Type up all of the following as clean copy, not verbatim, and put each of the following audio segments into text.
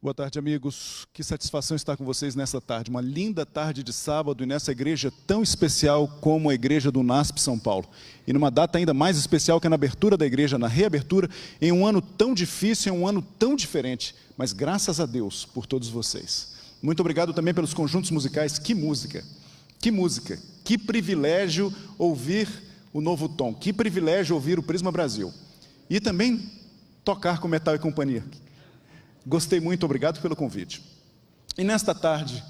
Boa tarde, amigos. Que satisfação estar com vocês nessa tarde. Uma linda tarde de sábado e nessa igreja tão especial como a igreja do NASP São Paulo. E numa data ainda mais especial que é na abertura da igreja, na reabertura, em um ano tão difícil, em um ano tão diferente. Mas graças a Deus por todos vocês. Muito obrigado também pelos conjuntos musicais. Que música, que música. Que privilégio ouvir o Novo Tom. Que privilégio ouvir o Prisma Brasil. E também tocar com Metal e Companhia. Gostei muito, obrigado pelo convite. E nesta tarde,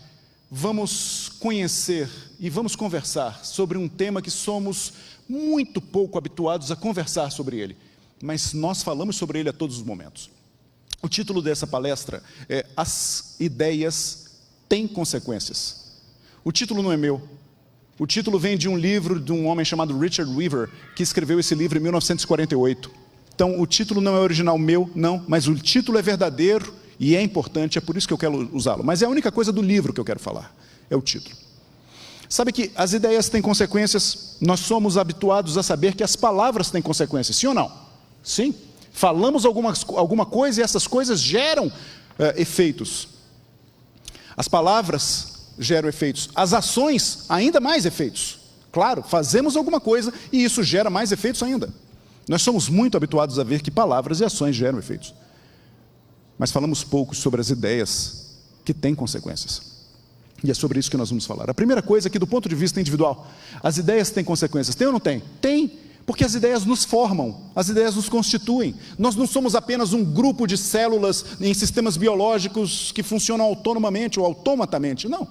vamos conhecer e vamos conversar sobre um tema que somos muito pouco habituados a conversar sobre ele, mas nós falamos sobre ele a todos os momentos. O título dessa palestra é As Ideias Têm Consequências. O título não é meu. O título vem de um livro de um homem chamado Richard Weaver, que escreveu esse livro em 1948. Então, o título não é original meu, não, mas o título é verdadeiro e é importante, é por isso que eu quero usá-lo. Mas é a única coisa do livro que eu quero falar, é o título. Sabe que as ideias têm consequências, nós somos habituados a saber que as palavras têm consequências, sim ou não? Sim. Falamos alguma coisa e essas coisas geram efeitos. As palavras geram efeitos, as ações ainda mais efeitos. Claro, fazemos alguma coisa e isso gera mais efeitos ainda. Nós somos muito habituados a ver que palavras e ações geram efeitos. Mas falamos pouco sobre as ideias que têm consequências. E é sobre isso que nós vamos falar. A primeira coisa é que, do ponto de vista individual, as ideias têm consequências. Tem ou não tem? Tem, porque as ideias nos formam, as ideias nos constituem. Nós não somos apenas um grupo de células em sistemas biológicos que funcionam autonomamente ou automatamente. Não.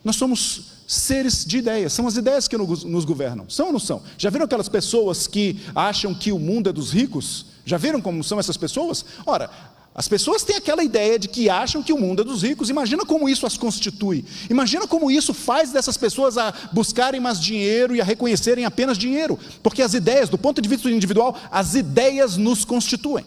Nós somos seres de ideias, são as ideias que nos governam, são ou não são? Já viram aquelas pessoas que acham que o mundo é dos ricos? Já viram como são essas pessoas? Ora, as pessoas têm aquela ideia de que acham que o mundo é dos ricos, imagina como isso as constitui, imagina como isso faz dessas pessoas a buscarem mais dinheiro e a reconhecerem apenas dinheiro, porque as ideias, do ponto de vista individual, as ideias nos constituem.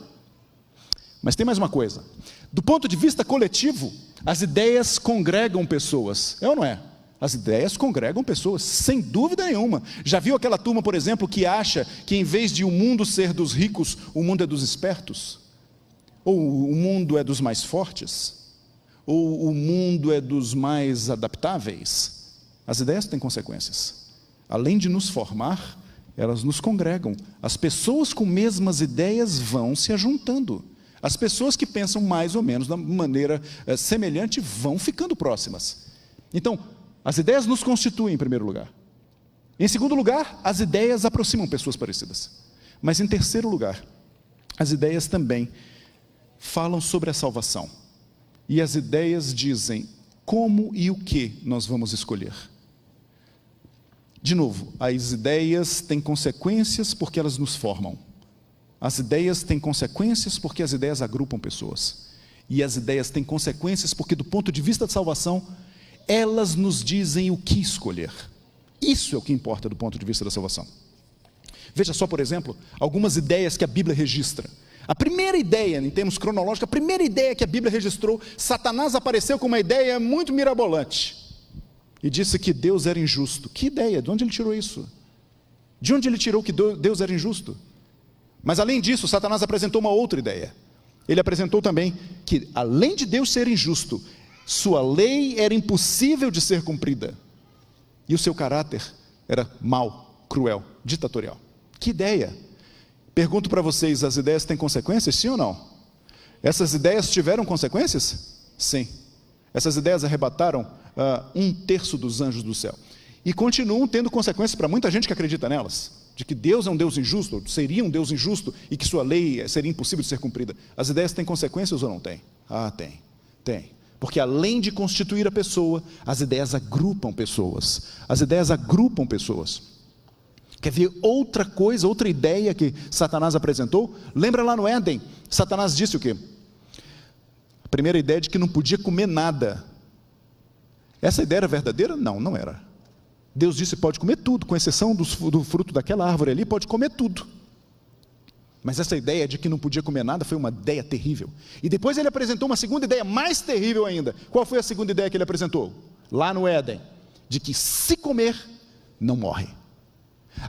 Mas tem mais uma coisa, do ponto de vista coletivo, as ideias congregam pessoas, é ou não é? As ideias congregam pessoas, sem dúvida nenhuma. Já viu aquela turma, por exemplo, que acha que em vez de o mundo ser dos ricos, o mundo é dos espertos? Ou o mundo é dos mais fortes? Ou o mundo é dos mais adaptáveis? As ideias têm consequências. Além de nos formar, elas nos congregam. As pessoas com mesmas ideias vão se ajuntando. As pessoas que pensam mais ou menos da maneira semelhante vão ficando próximas. Então, as ideias nos constituem em primeiro lugar. Em segundo lugar, as ideias aproximam pessoas parecidas. Mas em terceiro lugar, as ideias também falam sobre a salvação. E as ideias dizem como e o que nós vamos escolher. De novo, as ideias têm consequências porque elas nos formam. As ideias têm consequências porque as ideias agrupam pessoas. E as ideias têm consequências porque, do ponto de vista de salvação, elas nos dizem o que escolher. Isso é o que importa do ponto de vista da salvação. Veja só, por exemplo, algumas ideias que a Bíblia registra. A primeira ideia, em termos cronológicos, a primeira ideia que a Bíblia registrou, Satanás apareceu com uma ideia muito mirabolante. E disse que Deus era injusto. Que ideia? De onde ele tirou isso? De onde ele tirou que Deus era injusto? Mas além disso, Satanás apresentou uma outra ideia. Ele apresentou também que, além de Deus ser injusto, sua lei era impossível de ser cumprida. E o seu caráter era mau, cruel, ditatorial. Que ideia? Pergunto para vocês, as ideias têm consequências, sim ou não? Essas ideias tiveram consequências? Sim. Essas ideias arrebataram 1/3 dos anjos do céu. E continuam tendo consequências para muita gente que acredita nelas. De que Deus é um Deus injusto, ou seria um Deus injusto, e que sua lei seria impossível de ser cumprida. As ideias têm consequências ou não têm? Ah, tem. Porque além de constituir a pessoa, as ideias agrupam pessoas. As ideias agrupam pessoas. Quer ver outra coisa, outra ideia que Satanás apresentou? Lembra lá no Éden? Satanás disse o quê? A primeira ideia de que não podia comer nada. Essa ideia era verdadeira? Não, não era. Deus disse pode comer tudo, com exceção do fruto daquela árvore ali, pode comer tudo. Mas essa ideia de que não podia comer nada foi uma ideia terrível. E depois ele apresentou uma segunda ideia mais terrível ainda. Qual foi a segunda ideia que ele apresentou? Lá no Éden, de que se comer, não morre.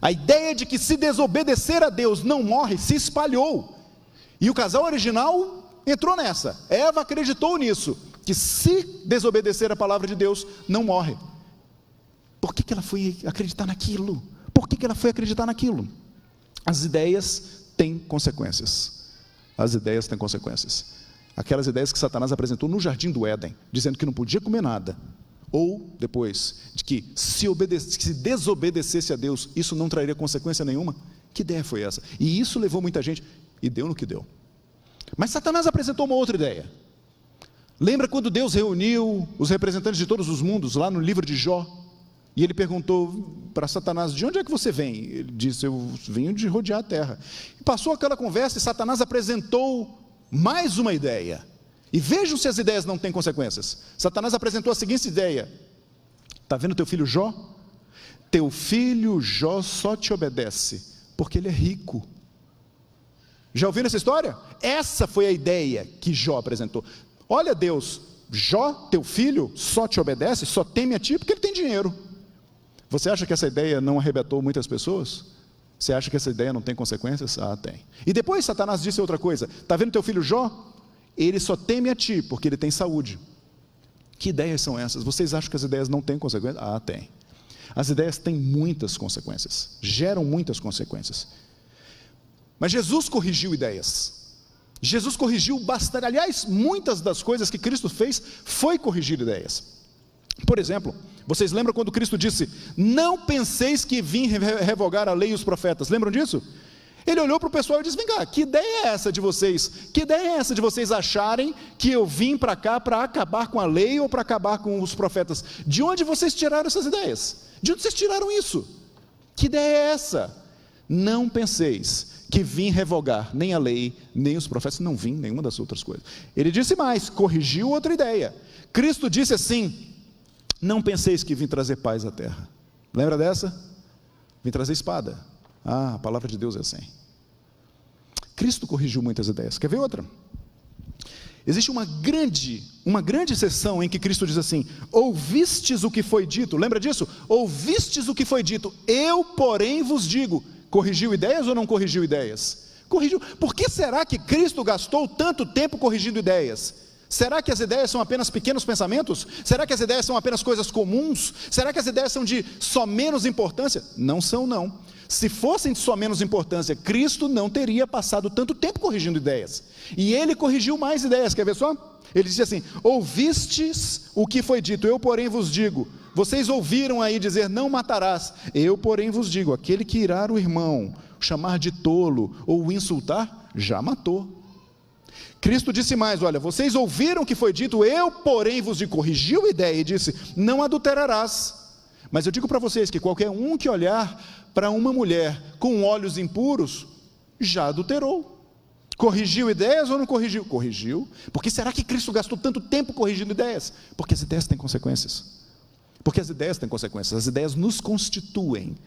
A ideia de que se desobedecer a Deus não morre se espalhou. E o casal original entrou nessa. Eva acreditou nisso, que se desobedecer a palavra de Deus, não morre. Por que ela foi acreditar naquilo? Por que ela foi acreditar naquilo? As ideias têm consequências. As ideias têm consequências. Aquelas ideias que Satanás apresentou no jardim do Éden, dizendo que não podia comer nada. Ou, depois, de que se desobedecesse a Deus, isso não traria consequência nenhuma. Que ideia foi essa? E isso levou muita gente, e deu no que deu. Mas Satanás apresentou uma outra ideia. Lembra quando Deus reuniu os representantes de todos os mundos, lá no livro de Jó? E ele perguntou para Satanás, de onde é que você vem? Ele disse, eu venho de rodear a terra. E passou aquela conversa e Satanás apresentou mais uma ideia. E vejam se as ideias não têm consequências. Satanás apresentou a seguinte ideia: está vendo teu filho Jó? Teu filho Jó só te obedece porque ele é rico. Já ouviram essa história? Essa foi a ideia que Jó apresentou. Olha Deus, Jó, teu filho, só te obedece, só teme a ti porque ele tem dinheiro. Você acha que essa ideia não arrebentou muitas pessoas? Você acha que essa ideia não tem consequências? Ah, tem. E depois Satanás disse outra coisa: está vendo teu filho Jó? Ele só teme a ti porque ele tem saúde. Que ideias são essas? Vocês acham que as ideias não têm consequências? Ah, tem. As ideias têm muitas consequências, geram muitas consequências. Mas Jesus corrigiu ideias. Jesus corrigiu bastante. Aliás, muitas das coisas que Cristo fez foi corrigir ideias. Por exemplo, vocês lembram quando Cristo disse: não penseis que vim revogar a lei e os profetas? Lembram disso? Ele olhou para o pessoal e disse: vem cá, que ideia é essa de vocês? Que ideia é essa de vocês acharem que eu vim para cá para acabar com a lei ou para acabar com os profetas? De onde vocês tiraram essas ideias? De onde vocês tiraram isso? Que ideia é essa? Não penseis que vim revogar nem a lei, nem os profetas. Não vim nenhuma das outras coisas. Ele disse mais, corrigiu outra ideia. Cristo disse assim: não penseis que vim trazer paz à terra. Lembra dessa? Vim trazer espada. Ah, a palavra de Deus é assim. Cristo corrigiu muitas ideias. Quer ver outra? Existe uma grande sessão em que Cristo diz assim: ouvistes o que foi dito. Lembra disso? Ouvistes o que foi dito, eu porém vos digo. Corrigiu ideias ou não corrigiu ideias? Corrigiu. Por que será que Cristo gastou tanto tempo corrigindo ideias? Será que as ideias são apenas pequenos pensamentos? Será que as ideias são apenas coisas comuns? Será que as ideias são de só menos importância? Não são, não. Se fossem de só menos importância, Cristo não teria passado tanto tempo corrigindo ideias. E ele corrigiu mais ideias, quer ver só? Ele disse assim: ouvistes o que foi dito, eu porém vos digo. Vocês ouviram aí dizer, não matarás. Eu porém vos digo, aquele que irar o irmão, chamar de tolo ou o insultar, já matou. Cristo disse mais, olha, vocês ouviram o que foi dito, eu porém vos digo. Corrigiu a ideia e disse, não adulterarás. Mas eu digo para vocês que qualquer um que olhar para uma mulher com olhos impuros, já adulterou. Corrigiu ideias ou não corrigiu? Corrigiu. Por que será que Cristo gastou tanto tempo corrigindo ideias? Porque as ideias têm consequências. Porque as ideias têm consequências. As ideias nos constituem.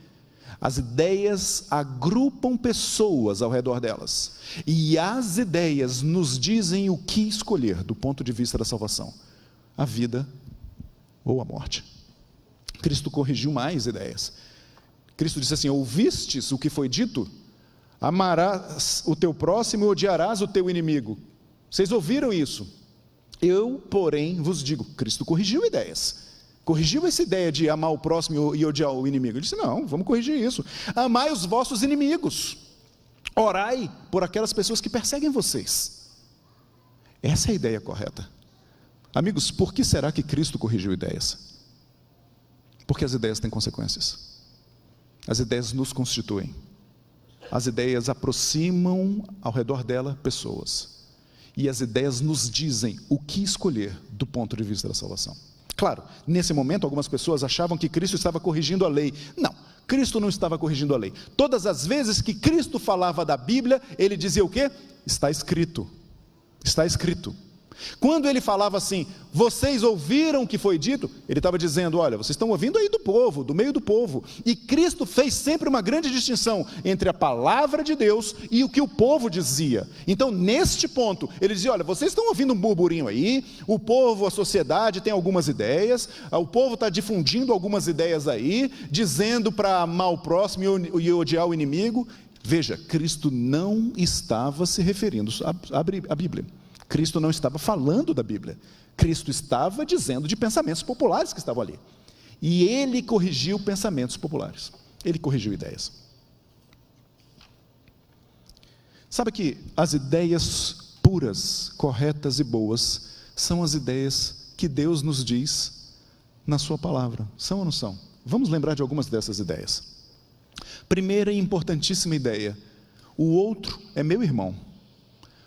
As ideias agrupam pessoas ao redor delas. E as ideias nos dizem o que escolher do ponto de vista da salvação: a vida ou a morte. Cristo corrigiu mais ideias. Cristo disse assim: ouvistes o que foi dito? Amarás o teu próximo e odiarás o teu inimigo. Vocês ouviram isso? Eu, porém, vos digo. Cristo corrigiu ideias. Corrigiu essa ideia de amar o próximo e odiar o inimigo. Ele disse, não, vamos corrigir isso. Amai os vossos inimigos. Orai por aquelas pessoas que perseguem vocês. Essa é a ideia correta. Amigos, por que será que Cristo corrigiu ideias? Porque as ideias têm consequências. As ideias nos constituem. As ideias aproximam ao redor dela pessoas. E as ideias nos dizem o que escolher do ponto de vista da salvação. Claro, nesse momento algumas pessoas achavam que Cristo estava corrigindo a lei. Não, Cristo não estava corrigindo a lei. Todas as vezes que Cristo falava da Bíblia, ele dizia o quê? Está escrito. Está escrito. Quando ele falava assim, vocês ouviram o que foi dito? Ele estava dizendo, olha, vocês estão ouvindo aí do povo, do meio do povo. E Cristo fez sempre uma grande distinção entre a palavra de Deus e o que o povo dizia. Então, neste ponto, ele dizia, olha, vocês estão ouvindo um burburinho aí, o povo, a sociedade tem algumas ideias, o povo está difundindo algumas ideias aí, dizendo para amar o próximo e odiar o inimigo. Veja, Cristo não estava se referindo à Bíblia. Cristo não estava falando da Bíblia. Cristo estava dizendo de pensamentos populares que estavam ali. E ele corrigiu pensamentos populares. Ele corrigiu ideias. Sabe que as ideias puras, corretas e boas são as ideias que Deus nos diz na sua palavra. São ou não são? Vamos lembrar de algumas dessas ideias. Primeira e importantíssima ideia: o outro é meu irmão.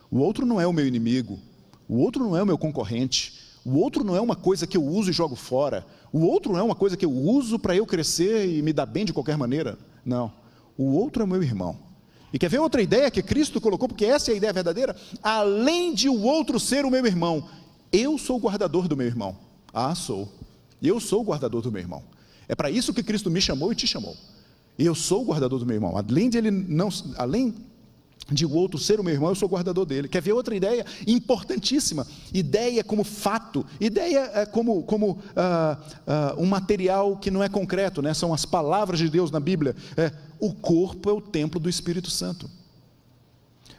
O outro não é o meu inimigo. O outro não é o meu concorrente. O outro não é uma coisa que eu uso e jogo fora. O outro não é uma coisa que eu uso para eu crescer e me dar bem de qualquer maneira. Não. O outro é meu irmão. E quer ver outra ideia que Cristo colocou, porque essa é a ideia verdadeira? Além de o outro ser o meu irmão, eu sou o guardador do meu irmão. Ah, sou. Eu sou o guardador do meu irmão. É para isso que Cristo me chamou e te chamou. Eu sou o guardador do meu irmão. Além de o outro ser o meu irmão, eu sou o guardador dele. Quer ver outra ideia importantíssima? Ideia como fato, ideia como um material que não é concreto, né? São as palavras de Deus na Bíblia. O corpo é o templo do Espírito Santo.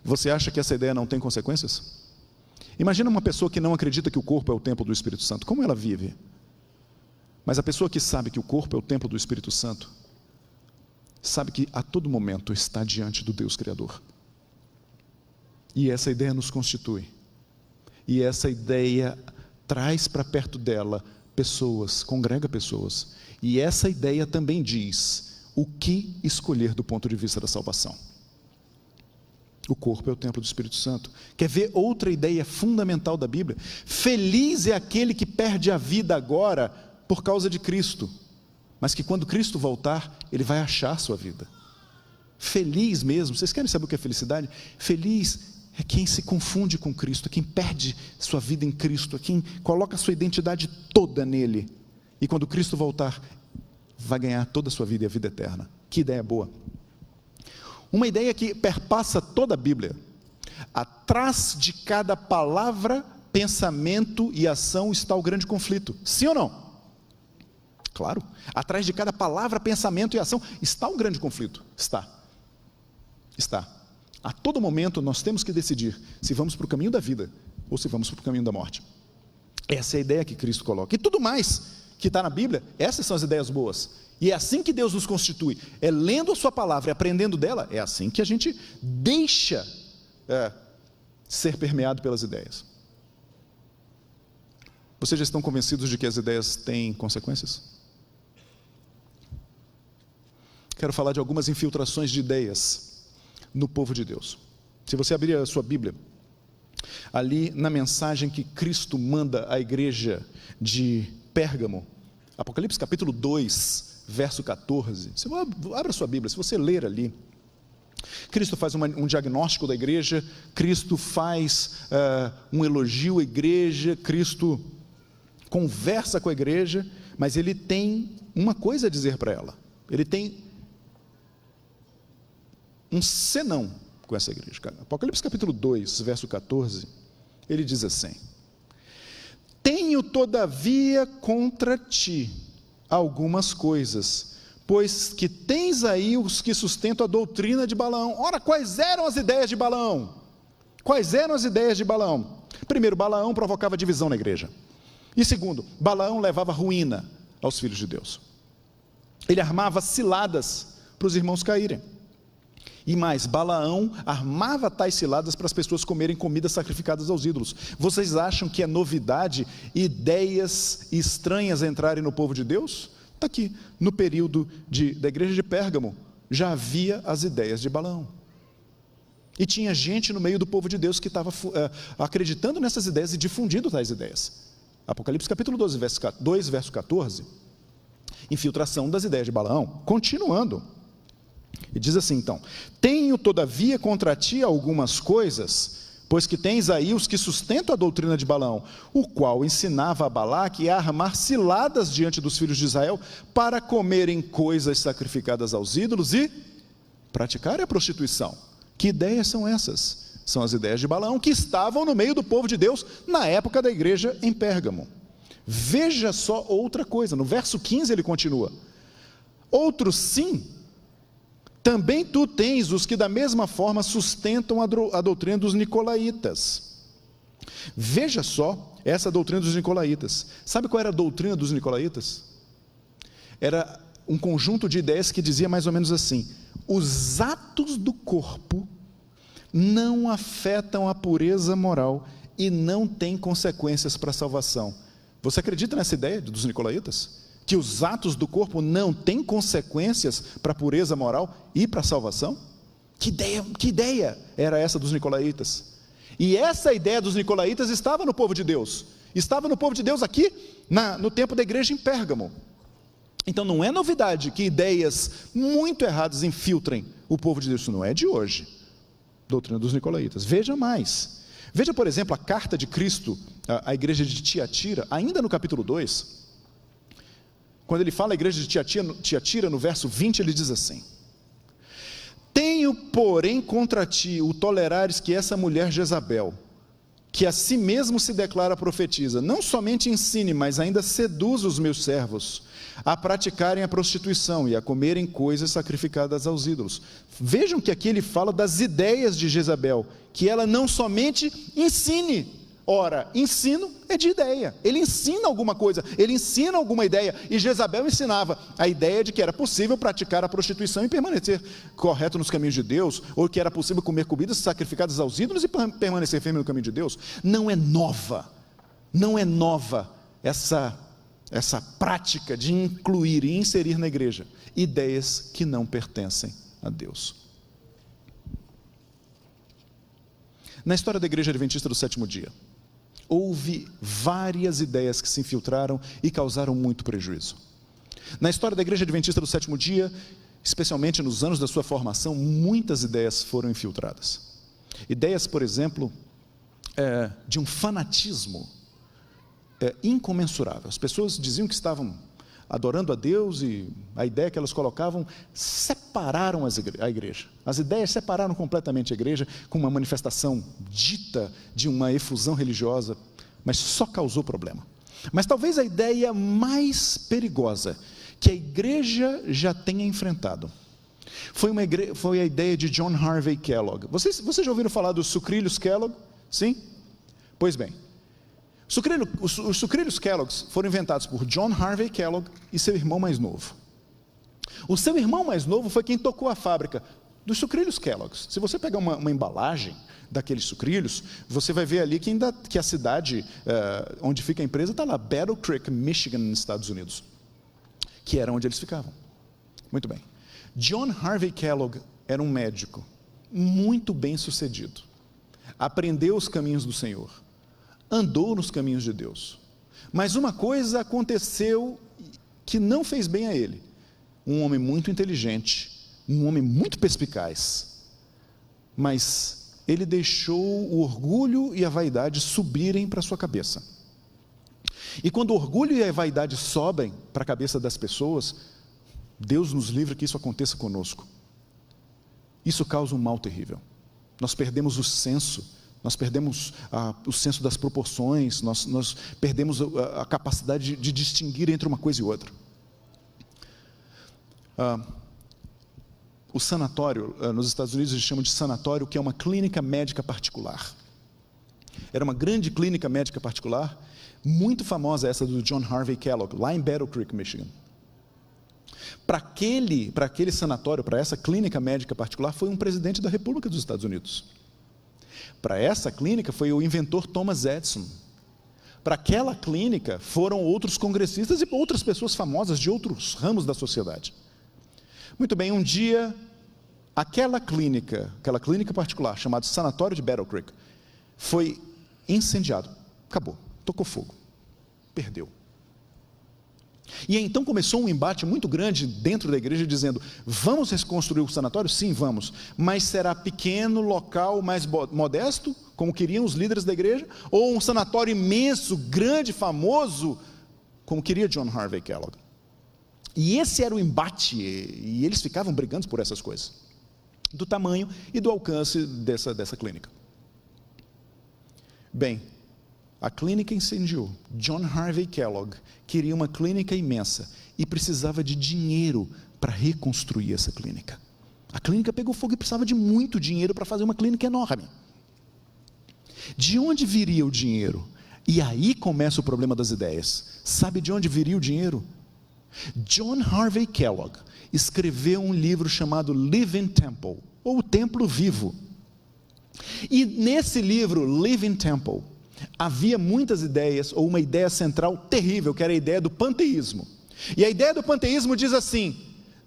Você acha que essa ideia não tem consequências? Imagina uma pessoa que não acredita que o corpo é o templo do Espírito Santo. Como ela vive? Mas a pessoa que sabe que o corpo é o templo do Espírito Santo, sabe que a todo momento está diante do Deus Criador. E essa ideia nos constitui. E essa ideia traz para perto dela pessoas, congrega pessoas. E essa ideia também diz o que escolher do ponto de vista da salvação. O corpo é o templo do Espírito Santo. Quer ver outra ideia fundamental da Bíblia? Feliz é aquele que perde a vida agora por causa de Cristo, mas que quando Cristo voltar, ele vai achar sua vida. Feliz mesmo. Vocês querem saber o que é felicidade? Feliz é quem se confunde com Cristo, é quem perde sua vida em Cristo, é quem coloca a sua identidade toda nele, e quando Cristo voltar, vai ganhar toda a sua vida e a vida eterna. Que ideia boa. Uma ideia que perpassa toda a Bíblia. Atrás de cada palavra, pensamento e ação está o grande conflito. Sim ou não? Claro. Atrás de cada palavra, pensamento e ação está um grande conflito. Está. A todo momento nós temos que decidir se vamos para o caminho da vida ou se vamos para o caminho da morte. Essa é a ideia que Cristo coloca. E tudo mais que está na Bíblia, essas são as ideias boas. E é assim que Deus nos constitui. É lendo a sua palavra e aprendendo dela, é assim que a gente deixa ser permeado pelas ideias. Vocês já estão convencidos de que as ideias têm consequências? Quero falar de algumas infiltrações de ideias no povo de Deus. Se você abrir a sua Bíblia, ali na mensagem que Cristo manda à igreja de Pérgamo, Apocalipse capítulo 2, verso 14, você abre a sua Bíblia, se você ler ali, Cristo faz um diagnóstico da igreja, Cristo faz um elogio à igreja, Cristo conversa com a igreja, mas ele tem uma coisa a dizer para ela, ele tem um senão com essa igreja. Apocalipse capítulo 2, verso 14, ele diz assim: tenho todavia contra ti algumas coisas, pois que tens aí os que sustentam a doutrina de Balaão. Ora, quais eram as ideias de Balaão? Quais eram as ideias de Balaão? Primeiro, Balaão provocava divisão na igreja. E segundo, Balaão levava ruína aos filhos de Deus. Ele armava ciladas para os irmãos caírem. E mais, Balaão armava tais ciladas para as pessoas comerem comidas sacrificadas aos ídolos. Vocês acham que é novidade ideias estranhas entrarem no povo de Deus? Está aqui, no período da igreja de Pérgamo, já havia as ideias de Balaão. E tinha gente no meio do povo de Deus que estava acreditando nessas ideias e difundindo tais ideias. Apocalipse capítulo 2, verso 14, infiltração das ideias de Balaão. Continuando, e diz assim então: tenho todavia contra ti algumas coisas, pois que tens aí os que sustentam a doutrina de Balaão, o qual ensinava a Balaque a armar ciladas diante dos filhos de Israel, para comerem coisas sacrificadas aos ídolos e praticarem a prostituição. Que ideias são essas? São as ideias de Balaão, que estavam no meio do povo de Deus, na época da igreja em Pérgamo. Veja só outra coisa, no verso 15 ele continua: outros sim, também tu tens os que da mesma forma sustentam a doutrina dos nicolaítas. Veja só essa doutrina dos nicolaítas. Sabe qual era a doutrina dos nicolaítas? Era um conjunto de ideias que dizia mais ou menos assim: os atos do corpo não afetam a pureza moral e não têm consequências para a salvação. Você acredita nessa ideia dos nicolaítas? Que os atos do corpo não têm consequências para a pureza moral e para a salvação? Que ideia era essa dos nicolaítas? E essa ideia dos nicolaítas estava no povo de Deus. Estava no povo de Deus aqui, no tempo da igreja em Pérgamo. Então não é novidade que ideias muito erradas infiltrem o povo de Deus. Isso não é de hoje. Doutrina dos nicolaítas. Veja mais. Veja, por exemplo, a carta de Cristo à igreja de Tiatira, ainda no capítulo 2. Quando ele fala à igreja de Tiatira, no verso 20, ele diz assim: tenho, porém, contra ti o tolerares que essa mulher Jezabel, que a si mesmo se declara profetisa, não somente ensine, mas ainda seduz os meus servos a praticarem a prostituição e a comerem coisas sacrificadas aos ídolos. Vejam que aqui ele fala das ideias de Jezabel, que ela não somente ensine. Ora, ensino é de ideia, ele ensina alguma coisa, ele ensina alguma ideia, e Jezabel ensinava a ideia de que era possível praticar a prostituição e permanecer correto nos caminhos de Deus, ou que era possível comer comidas sacrificadas aos ídolos e permanecer firme no caminho de Deus. Não é nova essa prática de incluir e inserir na igreja ideias que não pertencem a Deus. Na história da igreja adventista do sétimo dia, houve várias ideias que se infiltraram e causaram muito prejuízo. Na história da igreja adventista do sétimo dia, especialmente nos anos da sua formação, muitas ideias foram infiltradas. Ideias, por exemplo, de um fanatismo incomensurável. As pessoas diziam que estavam adorando a Deus e a ideia que elas colocavam separaram a igreja. As ideias separaram completamente a igreja com uma manifestação dita de uma efusão religiosa, mas só causou problema. Mas talvez a ideia mais perigosa que a igreja já tenha enfrentado foi a ideia de John Harvey Kellogg. Vocês já ouviram falar dos sucrilhos Kellogg? Sim? Pois bem, os sucrilhos Kellogg's foram inventados por John Harvey Kellogg e seu irmão mais novo. O seu irmão mais novo foi quem tocou a fábrica dos sucrilhos Kellogg's. Se você pegar uma embalagem daqueles sucrilhos, você vai ver ali que a cidade onde fica a empresa está lá, Battle Creek, Michigan, nos Estados Unidos, que era onde eles ficavam. Muito bem. John Harvey Kellogg era um médico muito bem sucedido. Aprendeu os caminhos do Senhor. Andou nos caminhos de Deus, mas uma coisa aconteceu que não fez bem a ele. Um homem muito inteligente, um homem muito perspicaz, mas ele deixou o orgulho e a vaidade subirem para a sua cabeça. E quando o orgulho e a vaidade sobem para a cabeça das pessoas, Deus nos livra que isso aconteça conosco. Isso causa um mal terrível. Nós perdemos o senso. Nós perdemos o senso das proporções, nós perdemos a capacidade de distinguir entre uma coisa e outra. O sanatório, nos Estados Unidos eles chamam de sanatório, que é uma clínica médica particular. Era uma grande clínica médica particular, muito famosa essa do John Harvey Kellogg, lá em Battle Creek, Michigan. Para aquele sanatório, para essa clínica médica particular, foi um presidente da República dos Estados Unidos. Para essa clínica foi o inventor Thomas Edison. Para aquela clínica foram outros congressistas e outras pessoas famosas de outros ramos da sociedade. Muito bem, um dia, aquela clínica particular, chamada Sanatório de Battle Creek, foi incendiado. Acabou, tocou fogo, perdeu. E então começou um embate muito grande dentro da igreja, dizendo: vamos reconstruir o sanatório? Sim, vamos, mas será pequeno, local, mais modesto, como queriam os líderes da igreja, ou um sanatório imenso, grande, famoso, como queria John Harvey Kellogg? E esse era o embate, e eles ficavam brigando por essas coisas, do tamanho e do alcance dessa clínica. Bem, a clínica incendiou. John Harvey Kellogg queria uma clínica imensa e precisava de dinheiro para reconstruir essa clínica. A clínica pegou fogo e precisava de muito dinheiro para fazer uma clínica enorme. De onde viria o dinheiro? E aí começa o problema das ideias. Sabe de onde viria o dinheiro? John Harvey Kellogg escreveu um livro chamado Living Temple, ou o Templo Vivo. E nesse livro, Living Temple, havia muitas ideias, ou uma ideia central terrível, que era a ideia do panteísmo. E a ideia do panteísmo diz assim: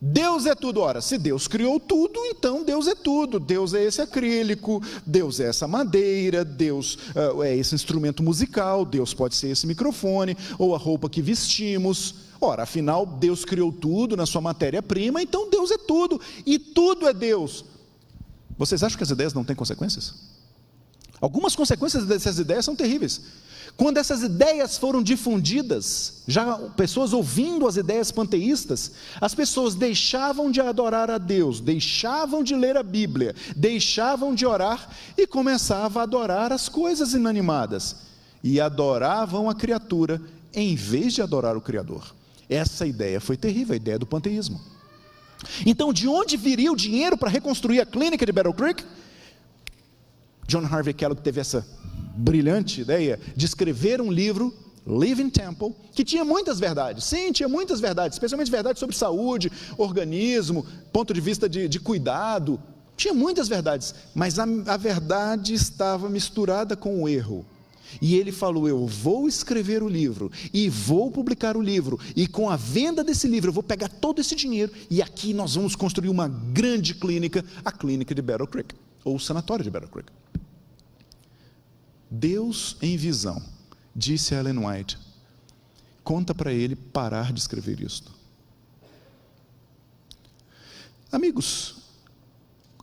Deus é tudo. Ora, se Deus criou tudo, então Deus é tudo. Deus é esse acrílico, Deus é essa madeira, Deus é esse instrumento musical, Deus pode ser esse microfone, ou a roupa que vestimos. Ora, afinal, Deus criou tudo na sua matéria-prima, então Deus é tudo, e tudo é Deus. Vocês acham que as ideias não têm consequências? Algumas consequências dessas ideias são terríveis. Quando essas ideias foram difundidas, já pessoas ouvindo as ideias panteístas, as pessoas deixavam de adorar a Deus, deixavam de ler a Bíblia, deixavam de orar e começavam a adorar as coisas inanimadas. E adoravam a criatura em vez de adorar o Criador. Essa ideia foi terrível, a ideia do panteísmo. Então, de onde viria o dinheiro para reconstruir a clínica de Battle Creek? John Harvey Kellogg teve essa brilhante ideia de escrever um livro, Living Temple, que tinha muitas verdades. Sim, tinha muitas verdades, especialmente verdades sobre saúde, organismo, ponto de vista de cuidado. Tinha muitas verdades, mas a verdade estava misturada com o erro. E ele falou: eu vou escrever o livro, e vou publicar o livro, e com a venda desse livro eu vou pegar todo esse dinheiro, e aqui nós vamos construir uma grande clínica, a clínica de Battle Creek, ou o sanatório de Battle Creek. Deus, em visão, disse a Ellen White: conta para ele parar de escrever isto. Amigos,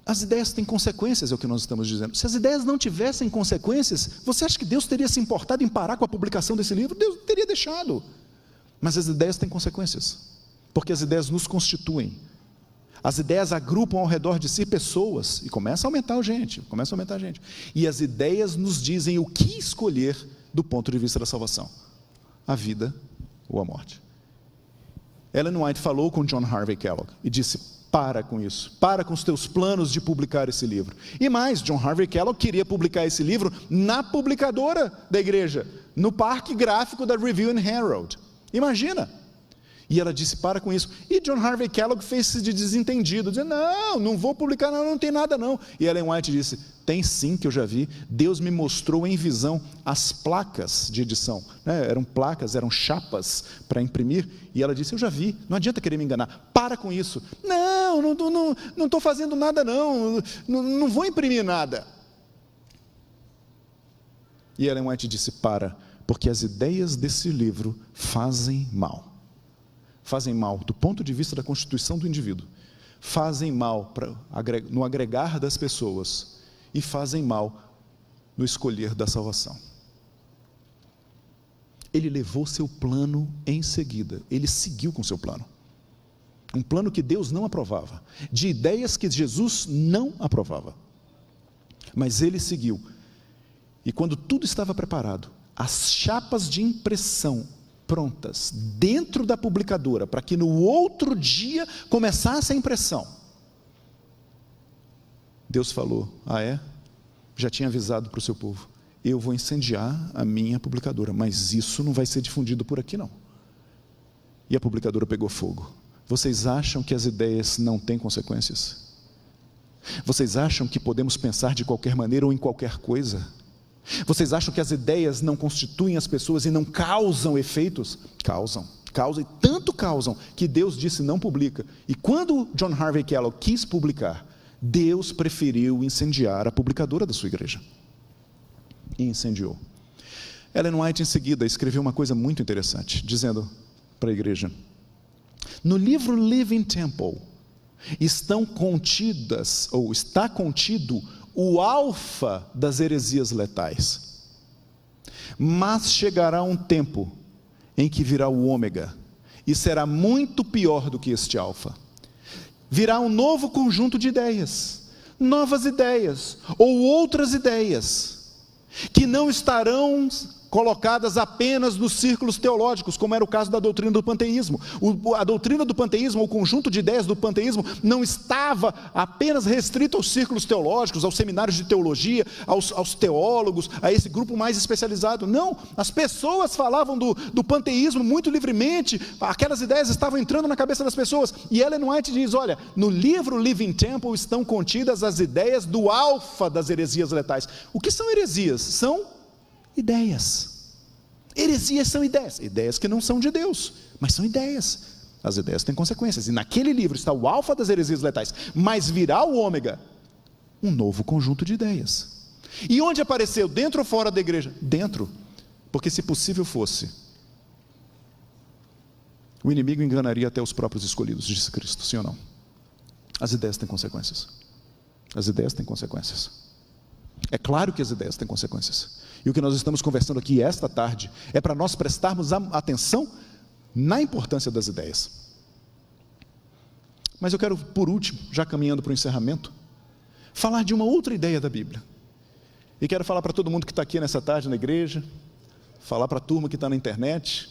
as ideias têm consequências, é o que nós estamos dizendo. Se as ideias não tivessem consequências, você acha que Deus teria se importado em parar com a publicação desse livro? Deus teria deixado. Mas as ideias têm consequências, porque as ideias nos constituem. As ideias agrupam ao redor de si pessoas, e começa a aumentar a gente. E as ideias nos dizem o que escolher do ponto de vista da salvação: a vida ou a morte. Ellen White falou com John Harvey Kellogg e disse: para com isso, para com os teus planos de publicar esse livro. E mais, John Harvey Kellogg queria publicar esse livro na publicadora da igreja, no parque gráfico da Review and Herald. Imagina! E ela disse: para com isso. E John Harvey Kellogg fez-se de desentendido, dizendo: não vou publicar, não tem nada não. E Ellen White disse: tem sim, que eu já vi. Deus me mostrou em visão as placas de edição, eram placas, eram chapas para imprimir, e ela disse: eu já vi, não adianta querer me enganar, para com isso. Não estou fazendo nada não vou imprimir nada. E Ellen White disse: para, porque as ideias desse livro fazem mal do ponto de vista da constituição do indivíduo, fazem mal no agregar das pessoas, e fazem mal no escolher da salvação. Ele levou seu plano em seguida, ele seguiu com seu plano, um plano que Deus não aprovava, de ideias que Jesus não aprovava, mas ele seguiu. E quando tudo estava preparado, as chapas de impressão prontas dentro da publicadora, para que no outro dia começasse a impressão, Deus falou: já tinha avisado para o seu povo, eu vou incendiar a minha publicadora, mas isso não vai ser difundido por aqui não. E a publicadora pegou fogo. Vocês acham que as ideias não têm consequências? Vocês acham que podemos pensar de qualquer maneira ou em qualquer coisa? Vocês acham que as ideias não constituem as pessoas e não causam efeitos? Causam, e tanto causam, que Deus disse: não publica. E quando John Harvey Kellogg quis publicar, Deus preferiu incendiar a publicadora da sua igreja. E incendiou. Ellen White, em seguida, escreveu uma coisa muito interessante, dizendo para a igreja: no livro Living Temple, está contido o alfa das heresias letais. Mas chegará um tempo em que virá o ômega, e será muito pior do que este alfa. Virá um novo conjunto de ideias, novas ideias, ou outras ideias, que não estarão colocadas apenas nos círculos teológicos, como era o caso da doutrina do panteísmo. A doutrina do panteísmo, o conjunto de ideias do panteísmo, não estava apenas restrito aos círculos teológicos, aos seminários de teologia, aos teólogos, a esse grupo mais especializado. Não, as pessoas falavam do panteísmo muito livremente, aquelas ideias estavam entrando na cabeça das pessoas. E Ellen White diz, olha, no livro Living Temple estão contidas as ideias do alfa das heresias letais. O que são heresias? São ideias. Heresias são ideias. Ideias que não são de Deus, mas são ideias. As ideias têm consequências. E naquele livro está o alfa das heresias letais. Mas virá o ômega, um novo conjunto de ideias. E onde apareceu? Dentro ou fora da igreja? Dentro. Porque se possível fosse, o inimigo enganaria até os próprios escolhidos, disse Cristo, sim ou não? As ideias têm consequências. As ideias têm consequências. É claro que as ideias têm consequências. E o que nós estamos conversando aqui esta tarde é para nós prestarmos atenção na importância das ideias. Mas eu quero, por último, já caminhando para o encerramento, falar de uma outra ideia da Bíblia. E quero falar para todo mundo que está aqui nessa tarde na igreja, falar para a turma que está na internet,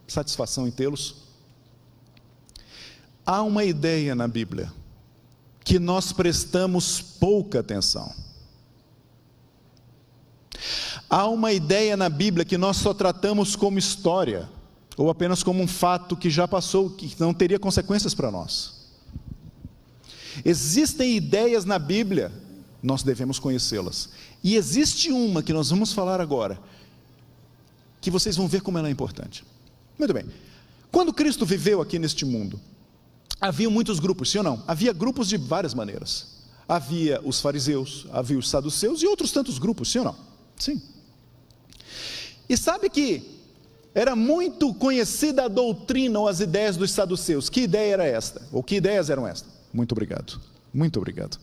satisfação em tê-los. Há uma ideia na Bíblia que nós prestamos pouca atenção. Há uma ideia na Bíblia que nós só tratamos como história, ou apenas como um fato que já passou, que não teria consequências para nós. Existem ideias na Bíblia, nós devemos conhecê-las. E existe uma que nós vamos falar agora, que vocês vão ver como ela é importante. Muito bem. Quando Cristo viveu aqui neste mundo, havia muitos grupos, sim ou não? Havia grupos de várias maneiras. Havia os fariseus, havia os saduceus e outros tantos grupos, sim ou não? Sim. E sabe que era muito conhecida a doutrina ou as ideias dos saduceus. Que ideia era esta? Ou que ideias eram estas? Muito obrigado. Muito obrigado.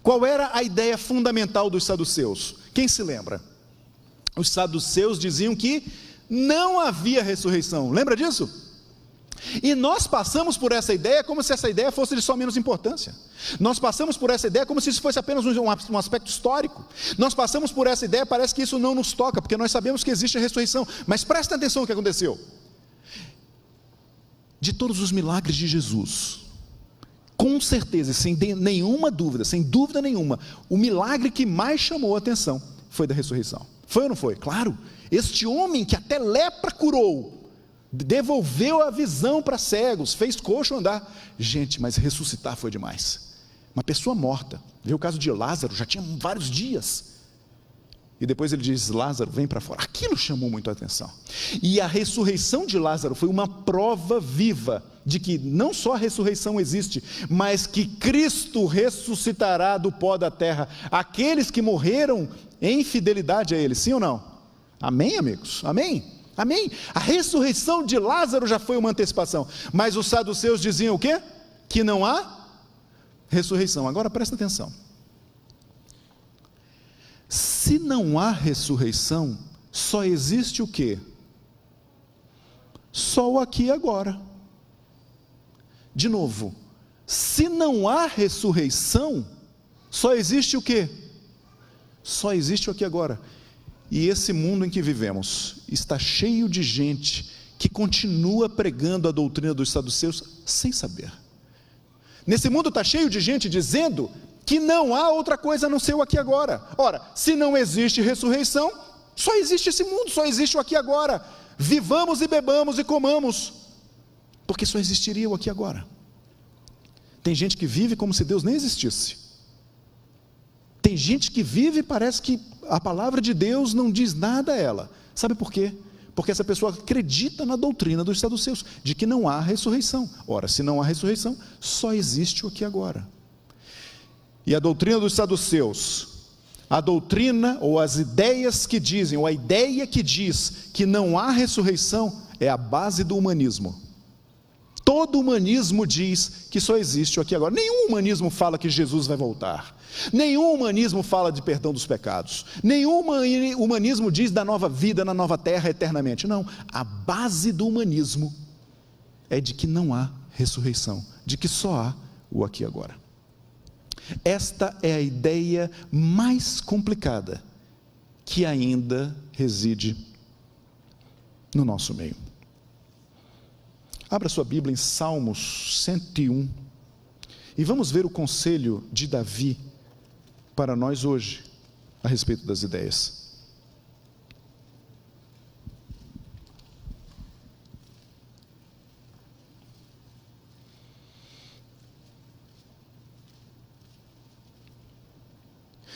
Qual era a ideia fundamental dos saduceus? Quem se lembra? Os saduceus diziam que não havia ressurreição. Lembra disso? E nós passamos por essa ideia como se essa ideia fosse de só menos importância. Nós passamos por essa ideia como se isso fosse apenas um aspecto histórico. Nós passamos por essa ideia, parece que isso não nos toca, porque nós sabemos que existe a ressurreição. Mas presta atenção no que aconteceu. De todos os milagres de Jesus, com certeza, sem nenhuma dúvida, sem dúvida nenhuma, o milagre que mais chamou a atenção foi da ressurreição. Foi ou não foi? Claro, este homem que até lepra curou, devolveu a visão para cegos, fez coxo andar. Gente, mas ressuscitar foi demais. Uma pessoa morta, veio o caso de Lázaro, já tinha vários dias, e depois ele diz, Lázaro, vem para fora. Aquilo chamou muito a atenção. E a ressurreição de Lázaro foi uma prova viva de que não só a ressurreição existe, mas que Cristo ressuscitará do pó da terra aqueles que morreram em fidelidade a Ele, sim ou não? Amém, amigos? Amém? Amém? A ressurreição de Lázaro já foi uma antecipação, mas os saduceus diziam o quê? Que não há ressurreição. Agora presta atenção. Se não há ressurreição, só existe o quê? Só o aqui e agora. De novo, se não há ressurreição, só existe o quê? Só existe o aqui e agora. E esse mundo em que vivemos está cheio de gente que continua pregando a doutrina dos saduceus sem saber. Nesse mundo está cheio de gente dizendo que não há outra coisa a não ser o aqui e agora. Ora, se não existe ressurreição, só existe esse mundo, só existe o aqui e agora. Vivamos e bebamos e comamos, porque só existiria o aqui e agora. Tem gente que vive como se Deus nem existisse. Tem gente que vive e parece que a palavra de Deus não diz nada a ela. Sabe por quê? Porque essa pessoa acredita na doutrina dos saduceus, de que não há ressurreição. Ora, se não há ressurreição, só existe o aqui e agora. E a doutrina dos saduceus, a doutrina ou as ideias que dizem, ou a ideia que diz que não há ressurreição, é a base do humanismo. Todo humanismo diz que só existe o aqui e agora. Nenhum humanismo fala que Jesus vai voltar. Nenhum humanismo fala de perdão dos pecados. Nenhum humanismo diz da nova vida na nova terra eternamente. Não, a base do humanismo é de que não há ressurreição, de que só há o aqui e agora. Esta é a ideia mais complicada que ainda reside no nosso meio. Abra sua Bíblia em Salmos 101 e vamos ver o conselho de Davi para nós hoje a respeito das ideias.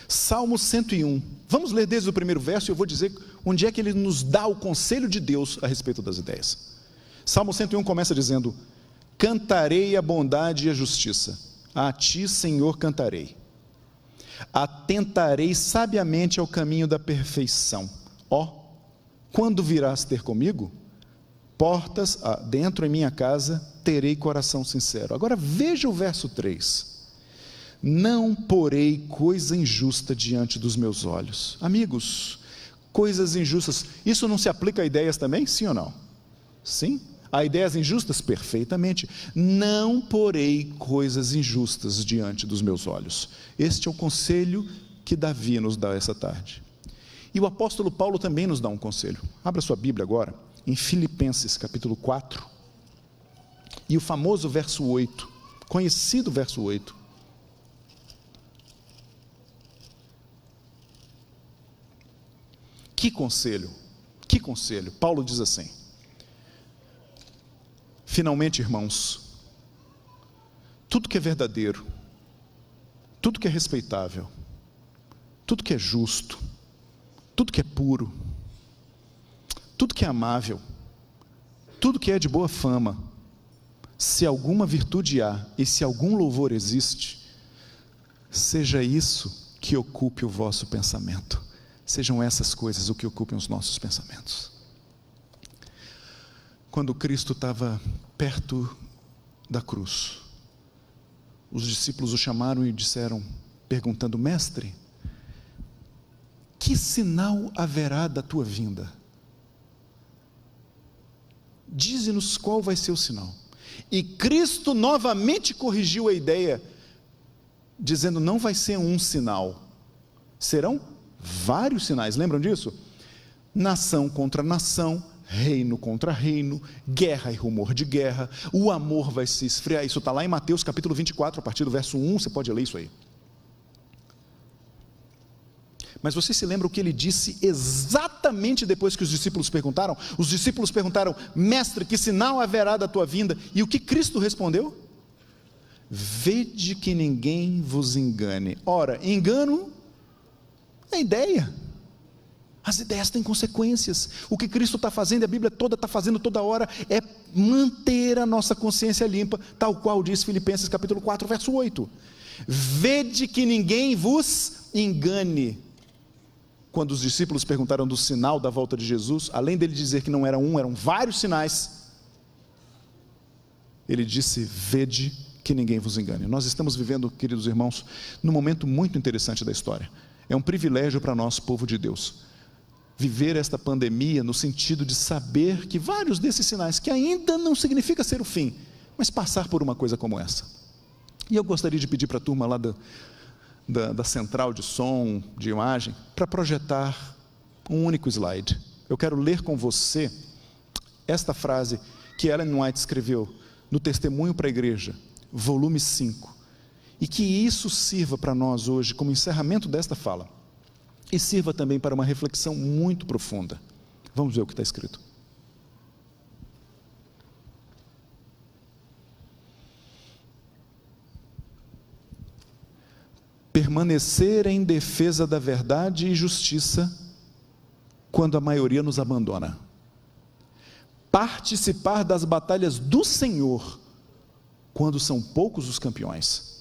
Salmo 101, vamos ler desde o primeiro verso e eu vou dizer onde é que ele nos dá o conselho de Deus a respeito das ideias. Salmo 101 começa dizendo: cantarei a bondade e a justiça, a ti, Senhor, cantarei. Atentarei sabiamente ao caminho da perfeição. Quando virás ter comigo? Portas dentro em minha casa, terei coração sincero. Agora veja o verso 3. Não porei coisa injusta diante dos meus olhos. Amigos, coisas injustas, isso não se aplica a ideias também? Sim ou não? Sim. A ideias injustas? Perfeitamente. Não porei coisas injustas diante dos meus olhos. Este é o conselho que Davi nos dá essa tarde. E o apóstolo Paulo também nos dá um conselho. Abra sua Bíblia agora, em Filipenses capítulo 4, e o famoso verso 8, conhecido verso 8. Que conselho, que conselho. Paulo diz assim: finalmente, irmãos, tudo que é verdadeiro, tudo que é respeitável, tudo que é justo, tudo que é puro, tudo que é amável, tudo que é de boa fama, se alguma virtude há e se algum louvor existe, seja isso que ocupe o vosso pensamento. Sejam essas coisas o que ocupem os nossos pensamentos. Quando Cristo estava perto da cruz, os discípulos o chamaram e disseram, perguntando: mestre, que sinal haverá da tua vinda? Dize-nos qual vai ser o sinal. E Cristo novamente corrigiu a ideia, dizendo: não vai ser um sinal, serão vários sinais. Lembram disso? Nação contra nação, reino contra reino, guerra e rumor de guerra, o amor vai se esfriar. Isso está lá em Mateus capítulo 24, a partir do verso 1, você pode ler isso aí. Mas você se lembra o que ele disse exatamente depois que os discípulos perguntaram? Os discípulos perguntaram: mestre, que sinal haverá da tua vinda? E o que Cristo respondeu? Vede que ninguém vos engane. Ora, engano é ideia. As ideias têm consequências. O que Cristo está fazendo, a Bíblia toda está fazendo toda hora, é manter a nossa consciência limpa, tal qual diz Filipenses capítulo 4, verso 8. Vede que ninguém vos engane. Quando os discípulos perguntaram do sinal da volta de Jesus, além dele dizer que não era um, eram vários sinais, ele disse: vede que ninguém vos engane. Nós estamos vivendo, queridos irmãos, num momento muito interessante da história. É um privilégio para nós, povo de Deus, viver esta pandemia no sentido de saber que vários desses sinais, que ainda não significa ser o fim, mas passar por uma coisa como essa. E eu gostaria de pedir para a turma lá da central de som, de imagem, para projetar um único slide. Eu quero ler com você esta frase que Ellen White escreveu no Testemunho para a Igreja, volume 5, e que isso sirva para nós hoje como encerramento desta fala, e sirva também para uma reflexão muito profunda. Vamos ver o que está escrito. Permanecer em defesa da verdade e justiça quando a maioria nos abandona. Participar das batalhas do Senhor quando são poucos os campeões.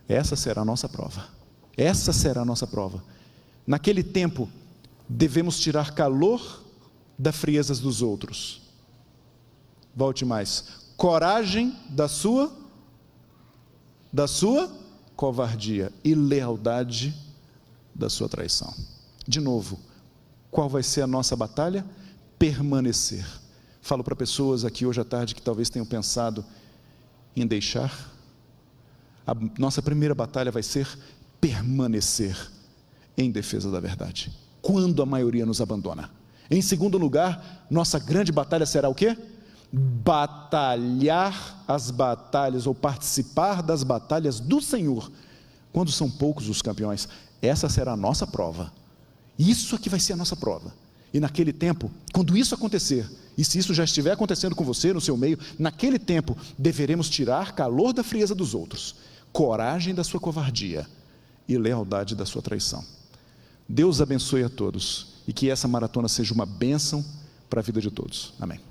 Essa será a nossa prova. Essa será a nossa prova. Naquele tempo, devemos tirar calor das friezas dos outros. Volte mais. Coragem da sua covardia e lealdade da sua traição. De novo, qual vai ser a nossa batalha? Permanecer. Falo para pessoas aqui hoje à tarde que talvez tenham pensado em deixar. A nossa primeira batalha vai ser permanecer em defesa da verdade. quando a maioria nos abandona. Em segundo lugar, nossa grande batalha será o quê? Batalhar as batalhas, ou participar das batalhas do Senhor, quando são poucos os campeões. Essa será a nossa prova. Isso aqui vai ser a nossa prova. E naquele tempo, quando isso acontecer, e se isso já estiver acontecendo com você, no seu meio, naquele tempo, deveremos tirar calor da frieza dos outros, coragem da sua covardia e lealdade da sua traição. Deus abençoe a todos, e que essa maratona seja uma bênção para a vida de todos. Amém.